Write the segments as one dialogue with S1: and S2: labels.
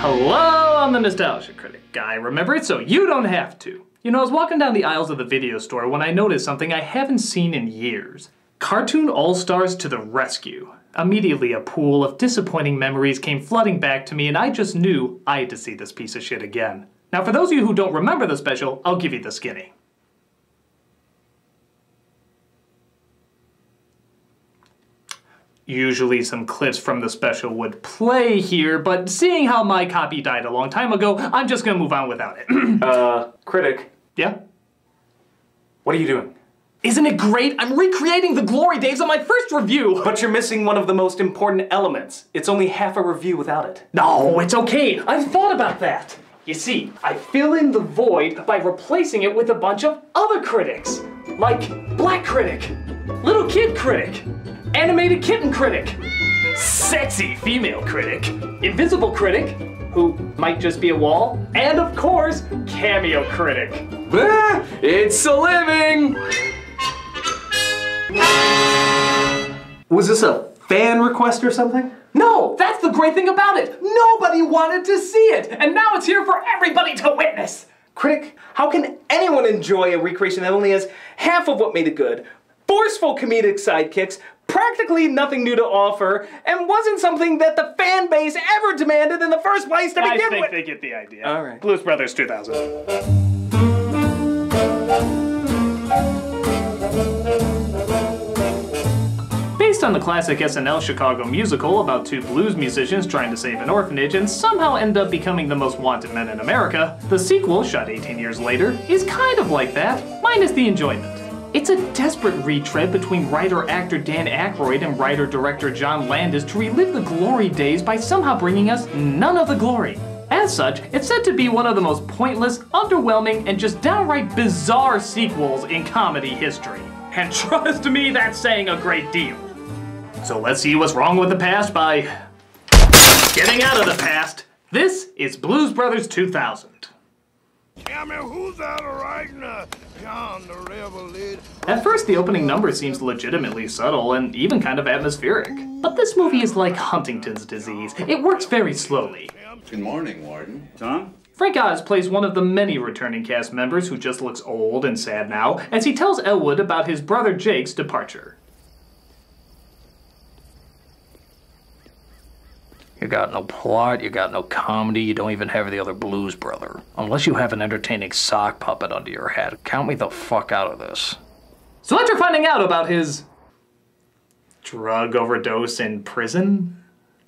S1: Hello, I'm the Nostalgia Critic guy. Remember it so you don't have to. You know, I was walking down the aisles of the video store when I noticed something I haven't seen in years. Cartoon All-Stars to the rescue. Immediately a pool of disappointing memories came flooding back to me and I just knew I had to see this piece of shit again. Now for those of you who don't remember the special, I'll give you the skinny. Usually some clips from the special would play here, but seeing how my copy died a long time ago, I'm just gonna move on without it.
S2: Critic.
S1: Yeah?
S2: What are you doing?
S1: Isn't it great? I'm recreating the glory days of my first review!
S2: But you're missing one of the most important elements. It's only half a review without it.
S1: No, it's okay. I've thought about that. You see, I fill in the void by replacing it with a bunch of other critics. Like Black Critic, Little Kid Critic, Animated Kitten Critic, Sexy Female Critic, Invisible Critic, who might just be a wall, and of course, Cameo Critic.
S2: It's a living! Was this a fan request or something?
S1: No, that's the great thing about it. Nobody wanted to see it, and now it's here for everybody to witness.
S2: Critic, how can anyone enjoy a recreation that only has half of what made it good, forceful comedic sidekicks, practically nothing new to offer, and wasn't something that the fan base ever demanded in the first place to begin with?
S1: I think they get the idea.
S2: All right.
S1: Blues Brothers 2000. Based on the classic SNL Chicago musical about two blues musicians trying to save an orphanage and somehow end up becoming the most wanted men in America, the sequel, shot 18 years later, is kind of like that, minus the enjoyment. It's a desperate retread between writer-actor Dan Aykroyd and writer-director John Landis to relive the glory days by somehow bringing us none of the glory. As such, it's said to be one of the most pointless, underwhelming, and just downright bizarre sequels in comedy history. And trust me, that's saying a great deal. So let's see what's wrong with the past by getting out of the past. This is Blues Brothers 2000.
S3: Tell me who's out right now, John the Revelator.
S1: At first, the opening number seems legitimately subtle and even kind of atmospheric. But this movie is like Huntington's disease. It works very slowly.
S4: Good morning, Warden. Tom?
S1: Frank Oz plays one of the many returning cast members who just looks old and sad now as he tells Elwood about his brother Jake's departure. You got no plot, you got no comedy, you don't even have the other blues brother. Unless you have an entertaining sock puppet under your hat, count me the fuck out of this. So after finding out about his drug overdose in prison,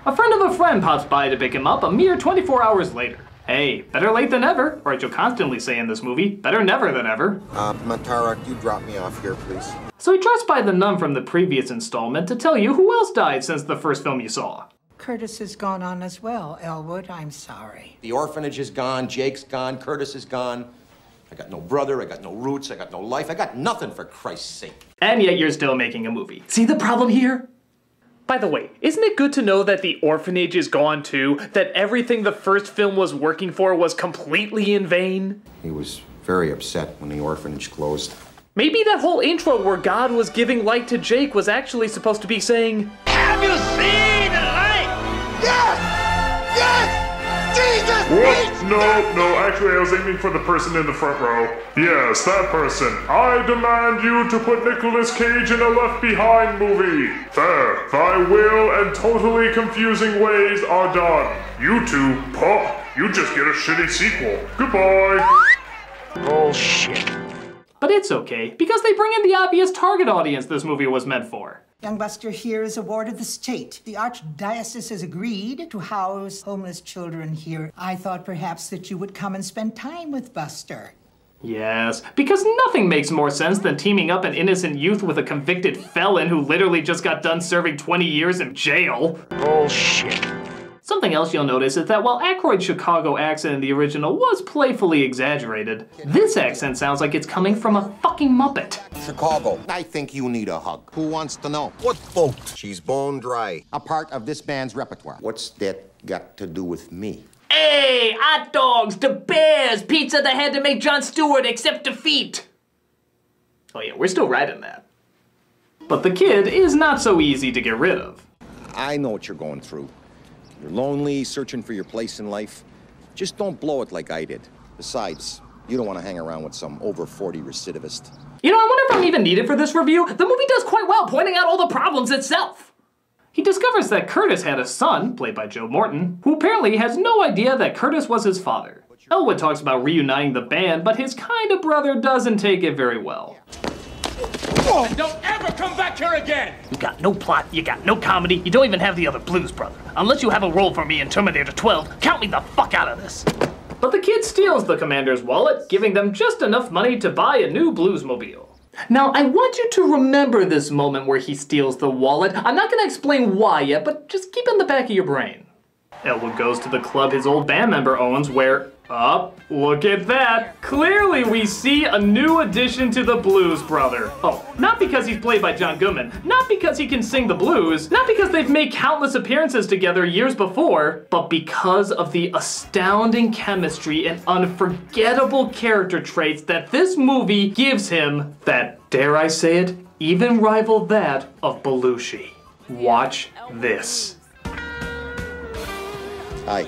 S1: a friend of a friend pops by to pick him up a mere 24 hours later. Hey, better late than never, or as you'll constantly say in this movie, better never than ever.
S5: Matara, you drop me off here, please.
S1: So he drops by the nun from the previous installment to tell you who else died since the first film you saw.
S6: Curtis has gone on as well, Elwood. I'm sorry.
S5: The orphanage is gone, Jake's gone, Curtis is gone. I got no brother, I got no roots, I got no life, I got nothing for Christ's sake.
S1: And yet you're still making a movie. See the problem here? By the way, isn't it good to know that the orphanage is gone too? That everything the first film was working for was completely in vain?
S5: He was very upset when the orphanage closed.
S1: Maybe that whole intro where God was giving light to Jake was actually supposed to be saying,
S3: Have you seen the light? Yes! Yes! Jesus!
S7: What? No, actually I was aiming for the person in the front row. Yes, that person. I demand you to put Nicolas Cage in a Left Behind movie. There, thy will and totally confusing ways are done. You two, you just get a shitty sequel. Goodbye.
S3: Bullshit.
S1: but it's okay, because they bring in the obvious target audience this movie was meant for.
S6: Young Buster here is a ward of the state. The Archdiocese has agreed to house homeless children here. I thought perhaps that you would come and spend time with Buster.
S1: Yes, because nothing makes more sense than teaming up an innocent youth with a convicted felon who literally just got done serving 20 years in jail.
S3: Bullshit.
S1: Something else you'll notice is that while Aykroyd's Chicago accent in the original was playfully exaggerated, this accent sounds like it's coming from a fucking Muppet.
S5: Chicago, I think you need a hug. Who wants to know? What boat? She's bone dry. A part of this band's repertoire. What's that got to do with me?
S1: Hey, hot dogs, the Bears, pizza that had to make Jon Stewart accept defeat. Oh yeah, we're still riding that. But the kid is not so easy to get rid of.
S5: I know what you're going through. You're lonely, searching for your place in life. Just don't blow it like I did. Besides, you don't want to hang around with some over 40 recidivist.
S1: You know, I wonder if I'm even needed for this review. The movie does quite well pointing out all the problems itself. He discovers that Curtis had a son, played by Joe Morton, who apparently has no idea that Curtis was his father. Elwood talks about reuniting the band, but his kind of brother doesn't take it very well.
S3: And don't ever come back here again!
S8: You got no plot, you got no comedy, you don't even have the other Blues Brother. Unless you have a role for me in Terminator 12, count me the fuck out of this.
S1: But the kid steals the commander's wallet, giving them just enough money to buy a new Bluesmobile. Now, I want you to remember this moment where he steals the wallet. I'm not gonna explain why yet, but just keep it in the back of your brain. Elwood goes to the club his old band member owns where, look at that. Clearly we see a new addition to the Blues Brother. Oh, not because he's played by John Goodman, not because he can sing the blues, not because they've made countless appearances together years before, but because of the astounding chemistry and unforgettable character traits that this movie gives him that, dare I say it, even rival that of Belushi. Watch this.
S5: Hi.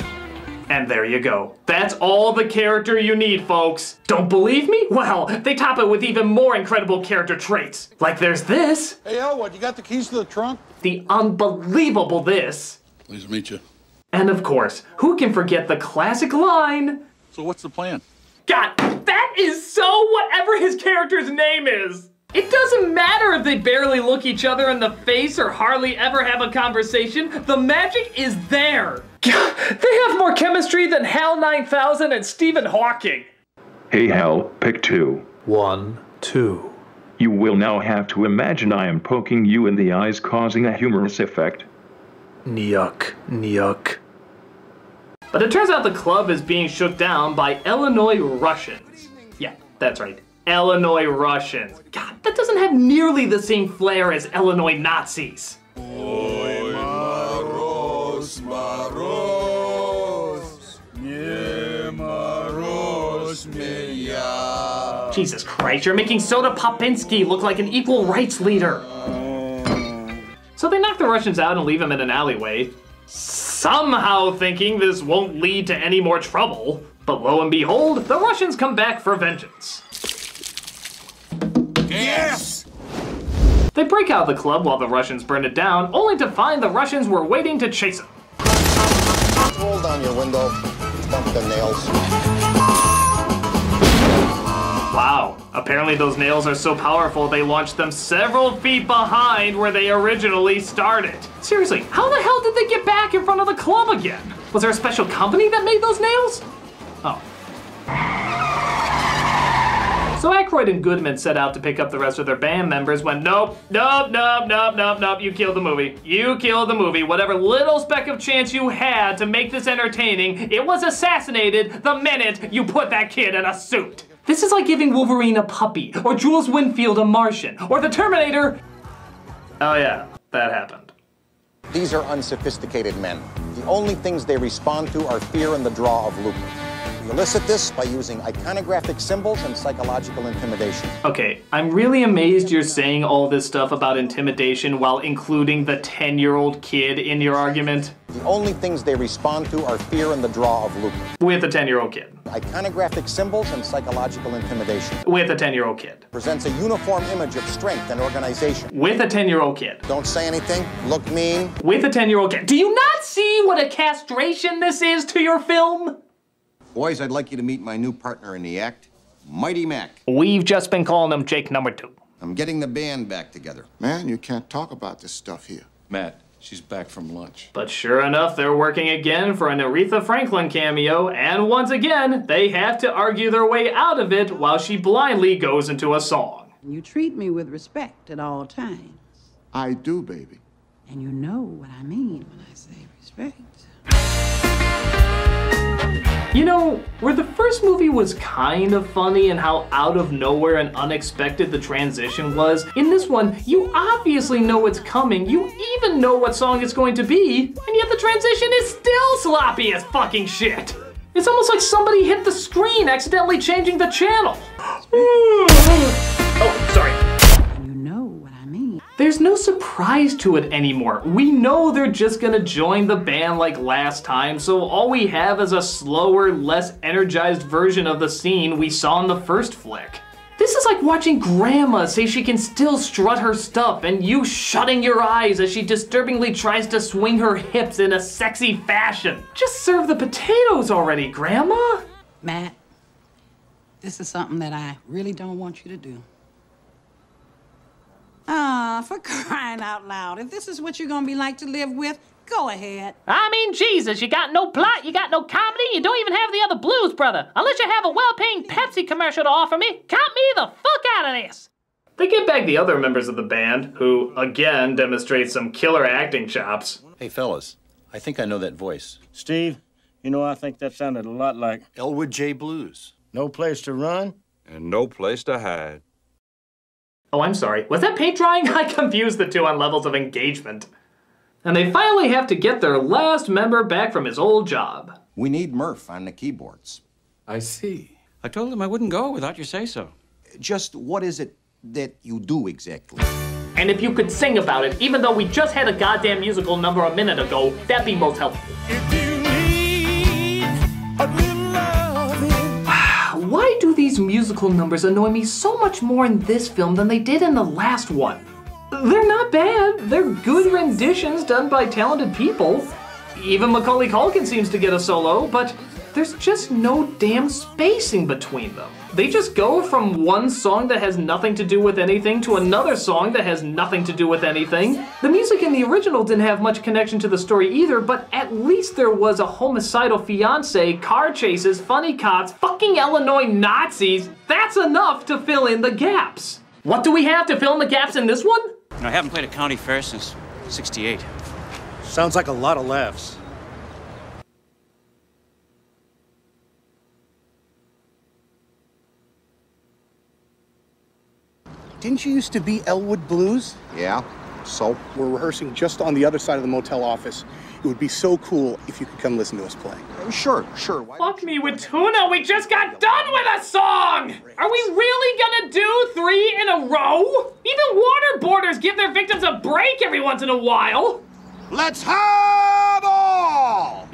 S1: And there you go. That's all the character you need, folks. Don't believe me? Well, they top it with even more incredible character traits. Like there's this.
S9: Hey, Elwood, you got the keys to the trunk?
S1: The unbelievable this.
S9: Pleased to meet you.
S1: And of course, who can forget the classic line?
S9: So what's the plan?
S1: God, that is so whatever his character's name is. It doesn't matter if they barely look each other in the face or hardly ever have a conversation. The magic is there. God, they have more chemistry than HAL 9000 and Stephen Hawking.
S10: Hey Hal, pick 2.
S1: 1, 2.
S10: You will now have to imagine I am poking you in the eyes, causing a humorous effect.
S1: Nyuk, nyuk. But it turns out the club is being shook down by Illinois Russians. Yeah, that's right. Illinois Russians. God, that doesn't have nearly the same flair as Illinois Nazis.
S3: Oi, Maros, Maros, nie Maros, Mia.
S1: Jesus Christ, you're making Soda Popinski look like an equal rights leader. So they knock the Russians out and leave him in an alleyway, somehow thinking this won't lead to any more trouble. But lo and behold, the Russians come back for vengeance.
S3: Yes!
S1: They break out of the club while the Russians burn it down, only to find the Russians were waiting to chase them.
S5: Roll down your window, bump the nails.
S1: Wow, apparently those nails are so powerful they launched them several feet behind where they originally started. Seriously, how the hell did they get back in front of the club again? Was there a special company that made those nails? Oh. So Aykroyd and Goodman set out to pick up the rest of their band members when nope, you killed the movie. You killed the movie. Whatever little speck of chance you had to make this entertaining, it was assassinated the minute you put that kid in a suit. This is like giving Wolverine a puppy, or Jules Winfield a Martian, or the Terminator. Oh yeah, that happened.
S5: These are unsophisticated men. The only things they respond to are fear and the draw of lucre. We elicit this by using iconographic symbols and psychological intimidation.
S1: Okay, I'm really amazed you're saying all this stuff about intimidation while including the 10-year-old kid in your argument.
S5: The only things they respond to are fear and the draw of lucre.
S1: With a 10-year-old kid.
S5: Iconographic symbols and psychological intimidation.
S1: With a 10-year-old kid.
S5: Presents a uniform image of strength and organization.
S1: With a 10-year-old kid.
S5: Don't say anything, look mean.
S1: With a 10-year-old kid. Do you not see what a castration this is to your film?
S5: Boys, I'd like you to meet my new partner in the act, Mighty Mac.
S8: We've just been calling him Jake number 2.
S5: I'm getting the band back together.
S11: Man, you can't talk about this stuff here.
S4: Matt, she's back from lunch.
S1: But sure enough, they're working again for an Aretha Franklin cameo, and once again, they have to argue their way out of it while she blindly goes into a song.
S12: You treat me with respect at all times.
S11: I do, baby.
S12: And you know what I mean when I say respect.
S1: You know, where the first movie was kind of funny and how out of nowhere and unexpected the transition was, in this one, you obviously know it's coming, you even know what song it's going to be, and yet the transition is still sloppy as fucking shit. It's almost like somebody hit the screen accidentally changing the channel. Oh, sorry.
S12: You know what I mean.
S1: There's no surprise to it anymore. We know they're just gonna join the band like last time, so all we have is a slower, less energized version of the scene we saw in the first flick. This is like watching Grandma say she can still strut her stuff and you shutting your eyes as she disturbingly tries to swing her hips in a sexy fashion. Just serve the potatoes already, Grandma!
S12: Matt, this is something that I really don't want you to do. Ah, for crying out loud. If this is what you're gonna be like to live with, go ahead.
S8: I mean, Jesus, you got no plot, you got no comedy, you don't even have the other Blues Brother. Unless you have a well-paying Pepsi commercial to offer me, count me the fuck out of this.
S1: They get back the other members of the band, who, again, demonstrate some killer acting chops.
S13: Hey, fellas, I think I know that voice.
S14: Steve, you know, I think that sounded a lot like
S13: Elwood J. Blues.
S14: No place to run
S15: and no place to hide.
S1: Oh, I'm sorry. Was that paint drying? I confused the two on levels of engagement. And they finally have to get their last member back from his old job.
S5: We need Murph on the keyboards.
S4: I see. I told him I wouldn't go without your say-so.
S5: Just what is it that you do exactly?
S1: And if you could sing about it, even though we just had a goddamn musical number a minute ago, that'd be most helpful. Why do these musical numbers annoy me so much more in this film than they did in the last one? They're not bad. They're good renditions done by talented people. Even Macaulay Culkin seems to get a solo, but there's just no damn spacing between them. They just go from one song that has nothing to do with anything to another song that has nothing to do with anything. The music in the original didn't have much connection to the story either, but at least there was a homicidal fiance, car chases, funny cops, fucking Illinois Nazis. That's enough to fill in the gaps. What do we have to fill in the gaps in this one?
S4: I haven't played a county fair since '68.
S14: sounds like a lot of laughs.
S16: Didn't you used to be Elwood Blues?
S5: Yeah, so?
S16: We're rehearsing just on the other side of the motel office. It would be so cool if you could come listen to us play.
S5: Sure.
S1: Fuck me with tuna, we just got done with a song! Are we really gonna do 3 in a row? Even waterboarders give their victims a break every once in a while.
S3: Let's have all!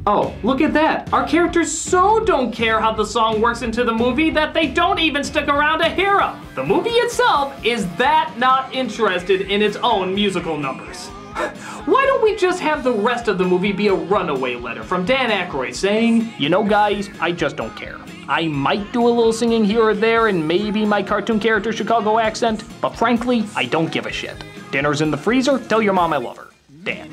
S1: Oh, look at that. Our characters so don't care how the song works into the movie that they don't even stick around to hear them. The movie itself is that not interested in its own musical numbers. Why don't we just have the rest of the movie be a runaway letter from Dan Aykroyd saying,
S8: you know guys, I just don't care. I might do a little singing here or there and maybe my cartoon character Chicago accent, but frankly, I don't give a shit. Dinner's in the freezer, tell your mom I love her. Dan.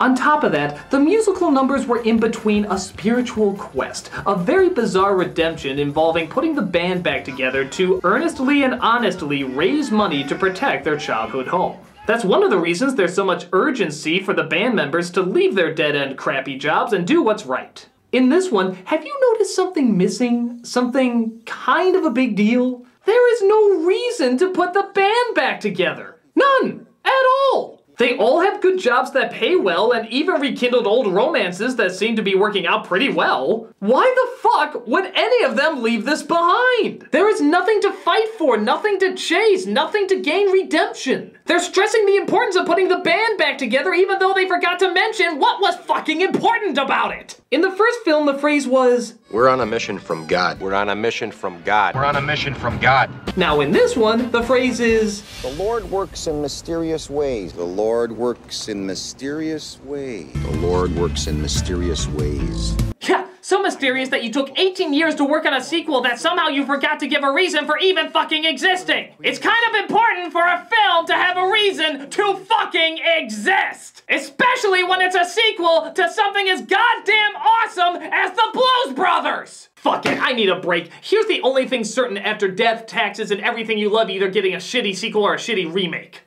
S1: On top of that, the musical numbers were in between a spiritual quest, a very bizarre redemption involving putting the band back together to earnestly and honestly raise money to protect their childhood home. That's one of the reasons there's so much urgency for the band members to leave their dead-end crappy jobs and do what's right. In this one, have you noticed something missing? Something kind of a big deal? There is no reason to put the band back together. None! At all! They all have good jobs that pay well and even rekindled old romances that seem to be working out pretty well. Why the fuck would any of them leave this behind? There is nothing to fight for, nothing to chase, nothing to gain redemption. They're stressing the importance of putting the band back together even though they forgot to mention what was fucking important about it. In the first film, the phrase was,
S17: "We're on a mission from God. We're on a mission from God. We're on a mission from God."
S1: Now in this one, the phrase is,
S5: "The Lord works in mysterious ways. The Lord works in mysterious ways. The Lord works in mysterious ways."
S1: Yeah, so mysterious that you took 18 years to work on a sequel that somehow you forgot to give a reason for even fucking existing. It's kind of important for a film to have a reason to fucking exist. Especially when it's a sequel to something as goddamn awesome as the Blues Brothers. Fuck it, I need a break. Here's the only thing certain after death, taxes, and everything you love either getting a shitty sequel or a shitty remake.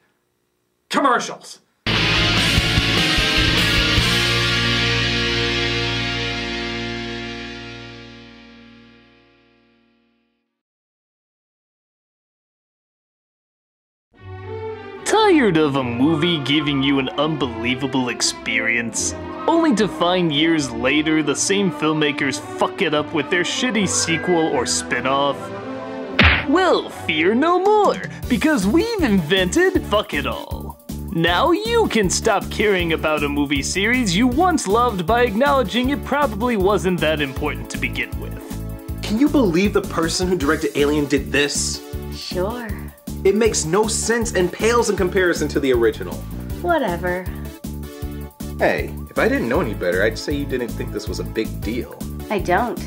S1: Commercials.
S8: Tired of a movie giving you an unbelievable experience, only to find years later the same filmmakers fuck it up with their shitty sequel or spin-off?
S1: Well, fear no more, because we've invented Fuck It All. Now you can stop caring about a movie series you once loved by acknowledging it probably wasn't that important to begin with.
S18: Can you believe the person who directed Alien did this?
S19: Sure.
S18: It makes no sense and pales in comparison to the original.
S19: Whatever.
S18: Hey, if I didn't know any better, I'd say you didn't think this was a big deal.
S19: I don't.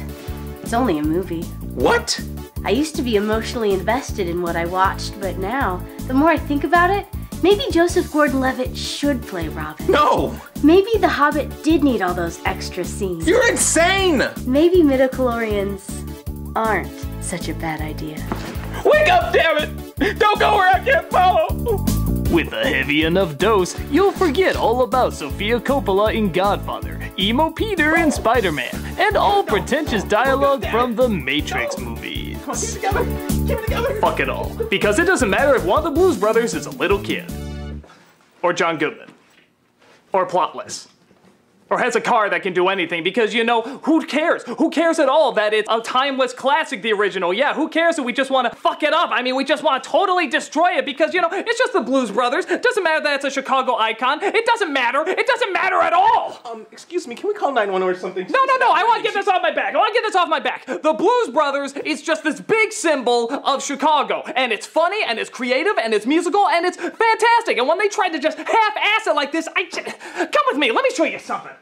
S19: It's only a movie.
S18: What?
S19: I used to be emotionally invested in what I watched, but now, the more I think about it, maybe Joseph Gordon-Levitt should play Robin.
S18: No!
S19: Maybe The Hobbit did need all those extra scenes.
S18: You're insane!
S19: Maybe midichlorians aren't such a bad idea.
S18: Wake up, damn it! Don't go where I can't follow!
S1: With a heavy enough dose, you'll forget all about Sofia Coppola in Godfather, Emo Peter in Spider-Man, and all pretentious dialogue from the Matrix movies.
S18: Keep it together! Keep it together!
S1: Fuck it all. Because it doesn't matter if one of the Blues Brothers is a little kid. Or John Goodman. Or Plotless. Or has a car that can do anything, because, you know, who cares? Who cares at all that it's a timeless classic, the original? Yeah, who cares that we just want to fuck it up? I mean, we just want to totally destroy it because, you know, it's just the Blues Brothers. It doesn't matter that it's a Chicago icon. It doesn't matter. It doesn't matter at all.
S18: Excuse me, can we call 911 or something?
S1: No, I want to get this off my back. I want to get this off my back. The Blues Brothers is just this big symbol of Chicago, and it's funny, and it's creative, and it's musical, and it's fantastic. And when they tried to just half-ass it like this, come with me. Let me show you something.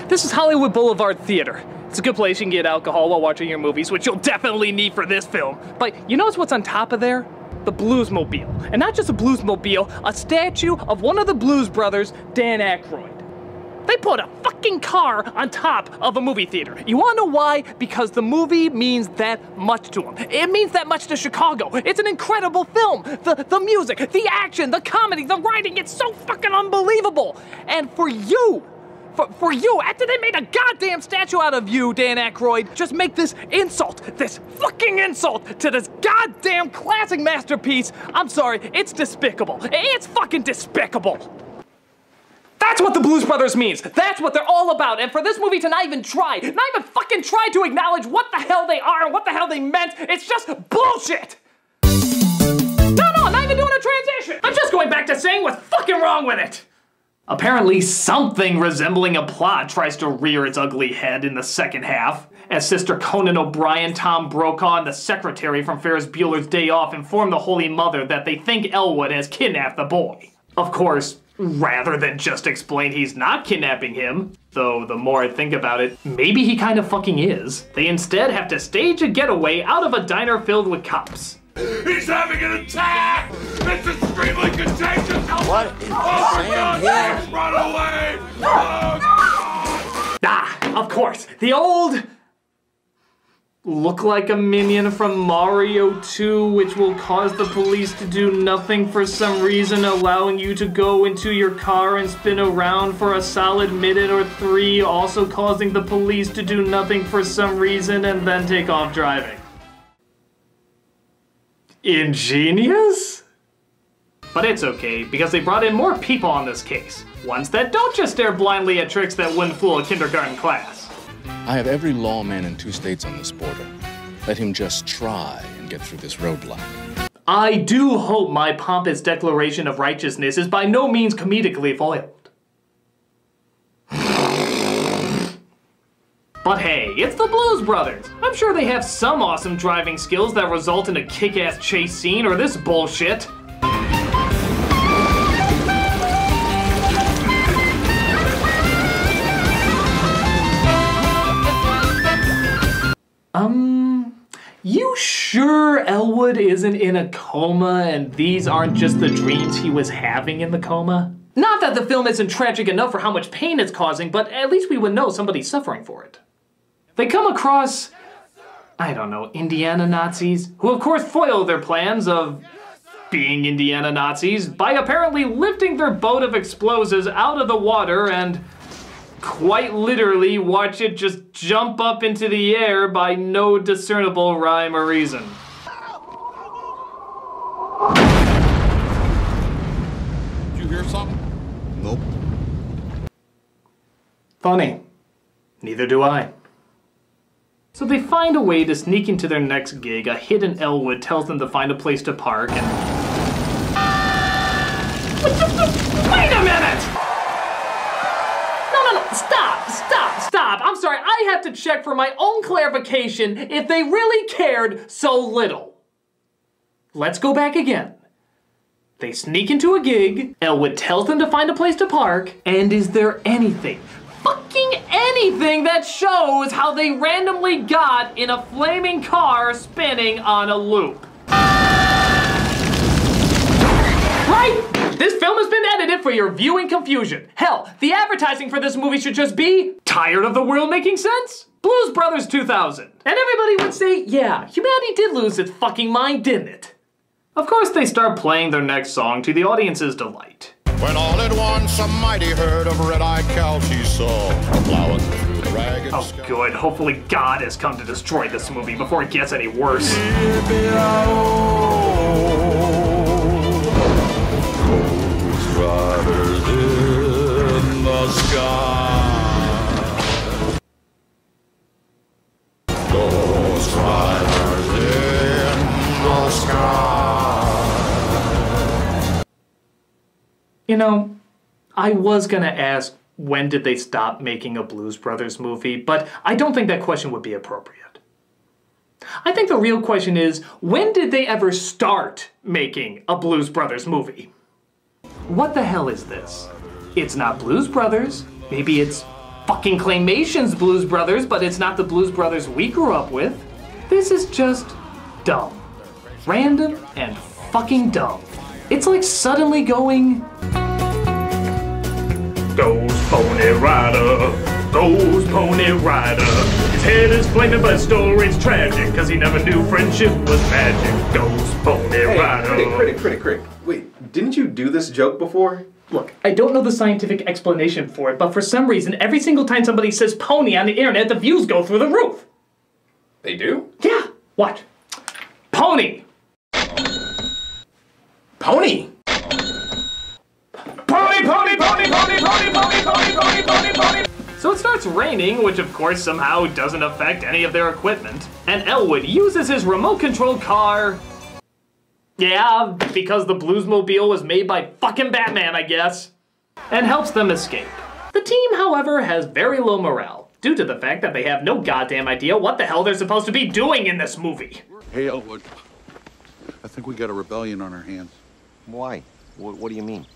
S1: This is Hollywood Boulevard Theater. It's a good place you can get alcohol while watching your movies, which you'll definitely need for this film. But you notice what's on top of there? The Bluesmobile. And not just a Bluesmobile, a statue of one of the Blues Brothers, Dan Aykroyd. They put a fucking car on top of a movie theater. You wanna know why? Because the movie means that much to them. It means that much to Chicago. It's an incredible film. The music, the action, the comedy, the writing, it's so fucking unbelievable. And for you, after they made a goddamn statue out of you, Dan Aykroyd, just make this insult, this fucking insult to this goddamn classic masterpiece. I'm sorry, it's despicable. It's fucking despicable. That's what the Blues Brothers means. That's what they're all about. And for this movie to not even fucking try to acknowledge what the hell they are and what the hell they meant, it's just bullshit. No, I'm not even doing a transition. I'm just going back to saying what's fucking wrong with it. Apparently something resembling a plot tries to rear its ugly head in the second half, as Sister Conan O'Brien, Tom Brokaw, and the secretary from Ferris Bueller's Day Off inform the Holy Mother that they think Elwood has kidnapped the boy. Of course, rather than just explain he's not kidnapping him, though the more I think about it, maybe he kind of fucking is, they instead have to stage a getaway out of a diner filled with cops.
S3: He's having an attack! It's extremely contagious!
S5: What is Sam here?
S3: Run away! Oh,
S1: of course, the old look like a minion from Mario 2, which will cause the police to do nothing for some reason, allowing you to go into your car and spin around for a solid minute or 3, also causing the police to do nothing for some reason and then take off driving. Ingenious? But it's okay, because they brought in more people on this case. Ones that don't just stare blindly at tricks that wouldn't fool a kindergarten class.
S20: I have every lawman in 2 states on this border. Let him just try and get through this roadblock.
S1: I do hope my pompous declaration of righteousness is by no means comedically foiled. But hey, it's the Blues Brothers. I'm sure they have some awesome driving skills that result in a kick-ass chase scene or this bullshit. You sure Elwood isn't in a coma and these aren't just the dreams he was having in the coma? Not that the film isn't tragic enough for how much pain it's causing, but at least we would know somebody's suffering for it. They come across, I don't know, Indiana Nazis, who of course foil their plans of being Indiana Nazis by apparently lifting their boat of explosives out of the water and quite literally watch it just jump up into the air by no discernible rhyme or reason.
S9: Did you hear something?
S5: Nope.
S1: Funny. Neither do I. So they find a way to sneak into their next gig. A hidden Elwood tells them to find a place to park and... Wait a minute! No, stop. I'm sorry, I have to check for my own clarification if they really cared so little. Let's go back again. They sneak into a gig, Elwood tells them to find a place to park, and is there anything, fucking anything that shows how they randomly got in a flaming car spinning on a loop? Right? This film has been edited for your viewing confusion. Hell, the advertising for this movie should just be, tired of the world making sense? Blues Brothers 2000. And everybody would say, yeah, humanity did lose its fucking mind, didn't it? Of course, they start playing their next song to the audience's delight.
S9: When all at once a mighty herd of red-eyed cows he saw, plowing through the ragged
S1: Oh, good. Hopefully God has come to destroy this movie before it gets any worse.
S9: Ghost riders in the sky. Ghost riders in the sky.
S1: You know, I was gonna ask when did they stop making a Blues Brothers movie, but I don't think that question would be appropriate. I think the real question is, when did they ever start making a Blues Brothers movie? What the hell is this? It's not Blues Brothers. Maybe it's fucking Claymation's Blues Brothers, but it's not the Blues Brothers we grew up with. This is just dumb. Random and fucking dumb. It's like suddenly going...
S7: Goes Pony Rider, goes Pony Rider. His head is flaming, but his story's tragic, cause he never knew friendship was magic. Goes Pony Rider.
S18: Critic. Wait, didn't you do this joke before?
S1: Look, I don't know the scientific explanation for it, but for some reason, every single time somebody says pony on the internet, the views go through the roof.
S18: They do?
S1: Yeah, watch. Pony!
S18: Pony!
S1: Pony! So it starts raining, which of course somehow doesn't affect any of their equipment. And Elwood uses his remote-controlled car... Yeah, because the Bluesmobile was made by fucking Batman, I guess. And helps them escape. The team, however, has very low morale, due to the fact that they have no goddamn idea what the hell they're supposed to be doing in this movie.
S9: Hey, Elwood. I think we got a rebellion on our hands.
S5: Why? What do you mean?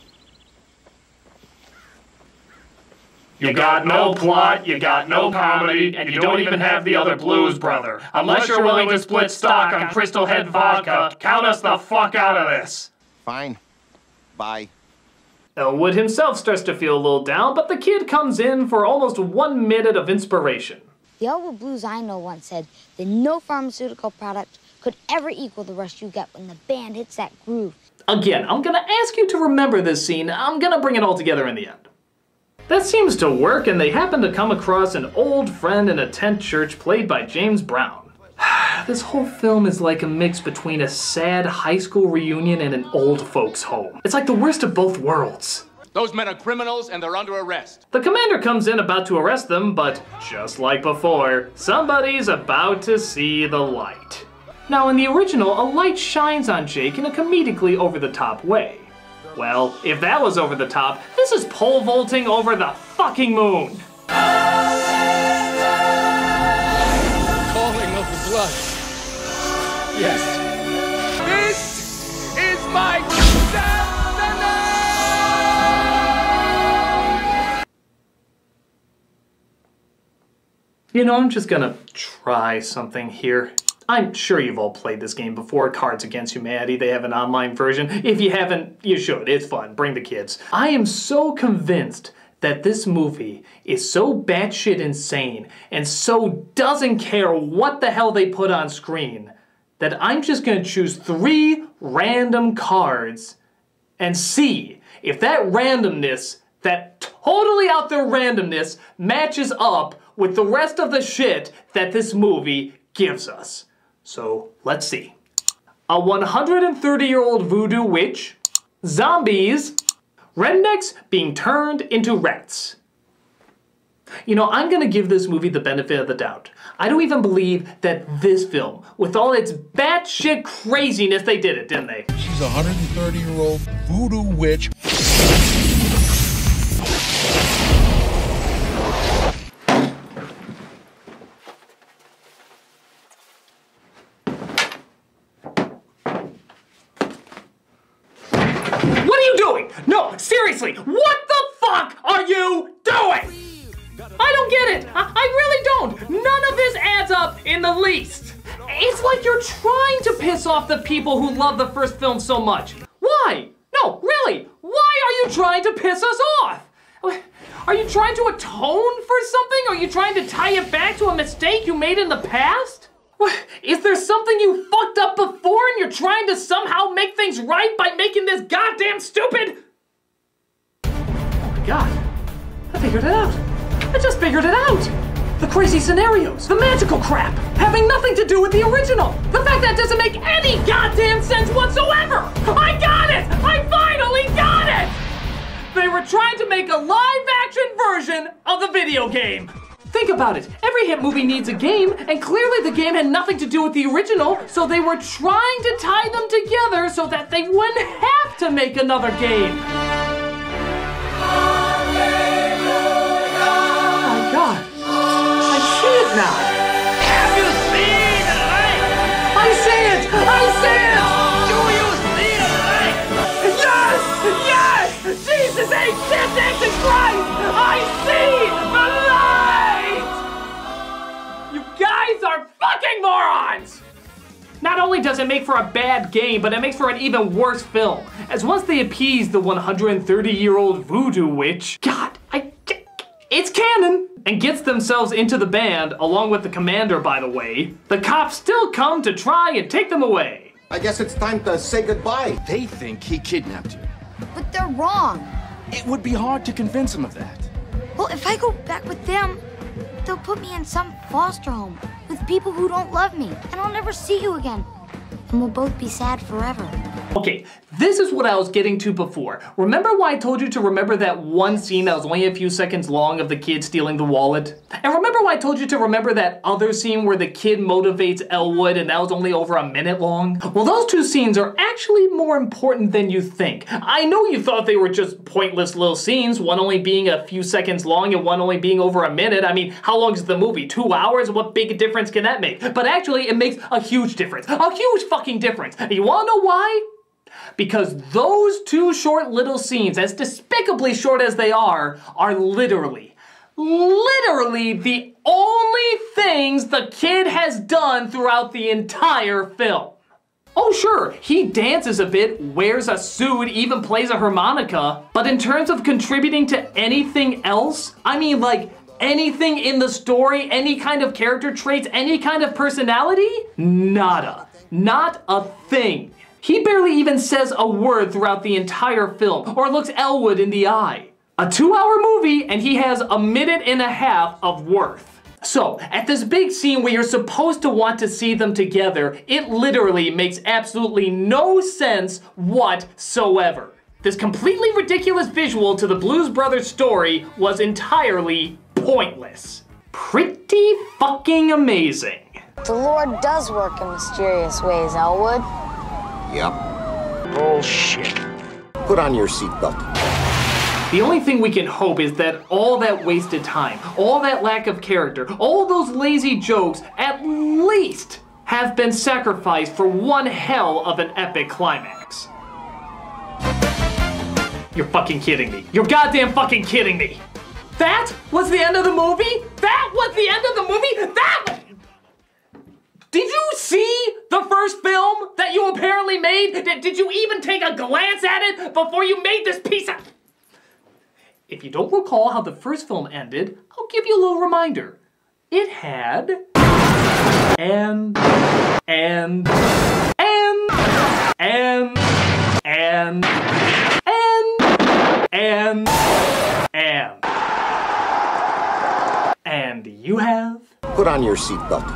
S8: You got no plot, you got no comedy, and you don't even have the other Blues Brother. Unless you're willing to split stock on Crystal Head vodka, count us the fuck out of this.
S5: Fine. Bye.
S1: Elwood himself starts to feel a little down, but the kid comes in for almost 1 minute of inspiration.
S21: The Elwood Blues I know once said that no pharmaceutical product could ever equal the rush you get when the band hits that groove.
S1: Again, I'm gonna ask you to remember this scene. I'm gonna bring it all together in the end. That seems to work, and they happen to come across an old friend in a tent church played by James Brown. This whole film is like a mix between a sad high school reunion and an old folks' home. It's like the worst of both worlds.
S22: Those men are criminals and they're under arrest.
S1: The commander comes in about to arrest them, but just like before, somebody's about to see the light. Now in the original, a light shines on Jake in a comedically over-the-top way. Well, if that was over the top, this is pole vaulting over the fucking moon.
S22: Calling of the blood. Yes. This is my destiny!
S1: You know, I'm just gonna try something here. I'm sure you've all played this game before, Cards Against Humanity. They have an online version. If you haven't, you should. It's fun. Bring the kids. I am so convinced that this movie is so batshit insane and so doesn't care what the hell they put on screen that I'm just gonna choose 3 random cards and see if that randomness, that totally out there randomness, matches up with the rest of the shit that this movie gives us. So, let's see. A 130-year-old voodoo witch, zombies, rednecks being turned into rats. You know, I'm gonna give this movie the benefit of the doubt. I don't even believe that this film, with all its batshit craziness, they did it, didn't they?
S9: She's a 130-year-old voodoo witch.
S1: What are you doing? No, seriously, what the fuck are you doing? I don't get it. I really don't. None of this adds up in the least. It's like you're trying to piss off the people who love the first film so much. Why? No, really, why are you trying to piss us off? Are you trying to atone for something? Are you trying to tie it back to a mistake you made in the past? Is there something you fucked up before and you're trying to somehow make things right by making this goddamn stupid? Oh my god, I figured it out. I just figured it out! The crazy scenarios, the magical crap, having nothing to do with the original. The fact that doesn't make any goddamn sense whatsoever! I got it! I finally got it! They were trying to make a live-action version of the video game. Think about it. Every hit movie needs a game, and clearly the game had nothing to do with the original, so they were trying to tie them together so that they wouldn't have to make another game. God, I see it now.
S3: Have you seen the light?
S1: I see it! I see it!
S3: Do you see the light?
S1: Yes! Yes! Jesus H. Jesus Christ! I see the light! You guys are fucking morons! Not only does it make for a bad game, but it makes for an even worse film. As once they appease the 130-year-old voodoo witch, God, it's canon! And gets themselves into the band, along with the commander, by the way, the cops still come to try and take them away.
S5: I guess it's time to say goodbye.
S22: They think he kidnapped you.
S21: But they're wrong.
S22: It would be hard to convince them of that.
S21: Well, if I go back with them, they'll put me in some foster home with people who don't love me, and I'll never see you again. And we'll both be sad forever.
S1: Okay, this is what I was getting to before. Remember why I told you to remember that one scene that was only a few seconds long of the kid stealing the wallet? And remember why I told you to remember that other scene where the kid motivates Elwood and that was only over a minute long? Well, those two scenes are actually more important than you think. I know you thought they were just pointless little scenes, one only being a few seconds long and one only being over a minute. I mean, how long is the movie? 2 hours? What big difference can that make? But actually, it makes a huge difference. A huge fucking difference. You wanna know why? Because those two short little scenes, as despicably short as they are literally the only things the kid has done throughout the entire film. Oh sure, he dances a bit, wears a suit, even plays a harmonica, but in terms of contributing to anything else, I mean like anything in the story, any kind of character traits, any kind of personality, nada. Not a thing. He barely even says a word throughout the entire film, or looks Elwood in the eye. A 2-hour movie, and he has a minute and a half of worth. So, at this big scene where you're supposed to want to see them together, it literally makes absolutely no sense whatsoever. This completely ridiculous visual to the Blues Brothers story was entirely pointless. Pretty fucking amazing.
S21: The Lord does work in mysterious ways, Elwood.
S5: Yep.
S1: Bullshit.
S5: Put on your seatbelt.
S1: The only thing we can hope is that all that wasted time, all that lack of character, all those lazy jokes, at least have been sacrificed for one hell of an epic climax. You're fucking kidding me. You're goddamn fucking kidding me. That was the end of the movie? That was the end of the movie? Did you see the first film that you apparently made? Did you even take a glance at it before you made this piece of... If you don't recall how the first film ended, I'll give you a little reminder. It had... And... And you have...
S5: Put on your seatbelt.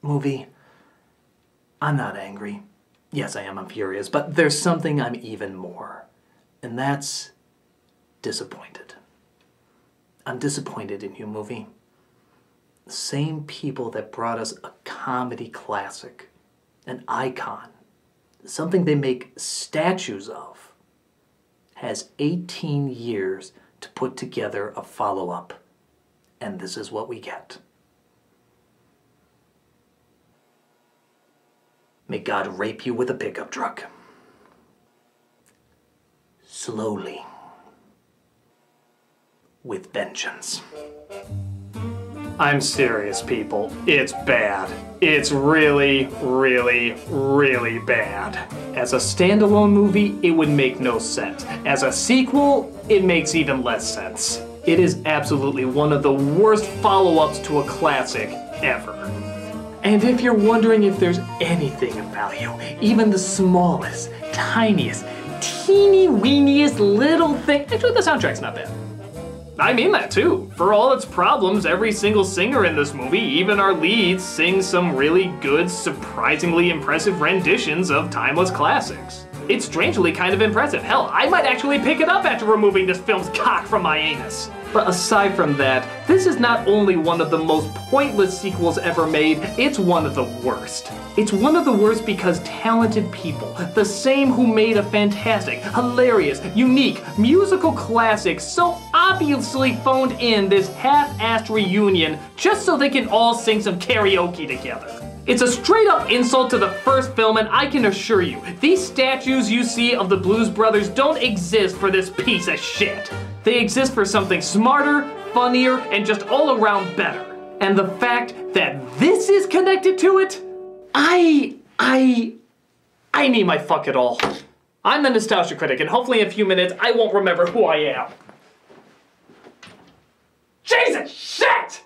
S1: Movie, I'm not angry. Yes, I am. I'm furious. But there's something I'm even more. And that's disappointed. I'm disappointed in you, movie. The same people that brought us a comedy classic, an icon, something they make statues of, has 18 years to put together a follow-up. And this is what we get. May God rape you with a pickup truck. Slowly. With vengeance. I'm serious, people. It's bad. It's really, really, really bad. As a standalone movie, it would make no sense. As a sequel, it makes even less sense. It is absolutely one of the worst follow-ups to a classic ever. And if you're wondering if there's anything of value, even the smallest, tiniest, teeny-weeniest little thing, actually the soundtrack's not bad. I mean that too. For all its problems, every single singer in this movie, even our leads, sing some really good, surprisingly impressive renditions of timeless classics. It's strangely kind of impressive. Hell, I might actually pick it up after removing this film's cock from my anus. But aside from that, this is not only one of the most pointless sequels ever made, it's one of the worst. It's one of the worst because talented people, the same who made a fantastic, hilarious, unique, musical classic, so obviously phoned in this half-assed reunion just so they can all sing some karaoke together. It's a straight-up insult to the first film, and I can assure you, these statues you see of the Blues Brothers don't exist for this piece of shit. They exist for something smarter, funnier, and just all around better. And the fact that this is connected to it, I need my fuck it all. I'm the Nostalgia Critic, and hopefully in a few minutes I won't remember who I am. Jesus shit!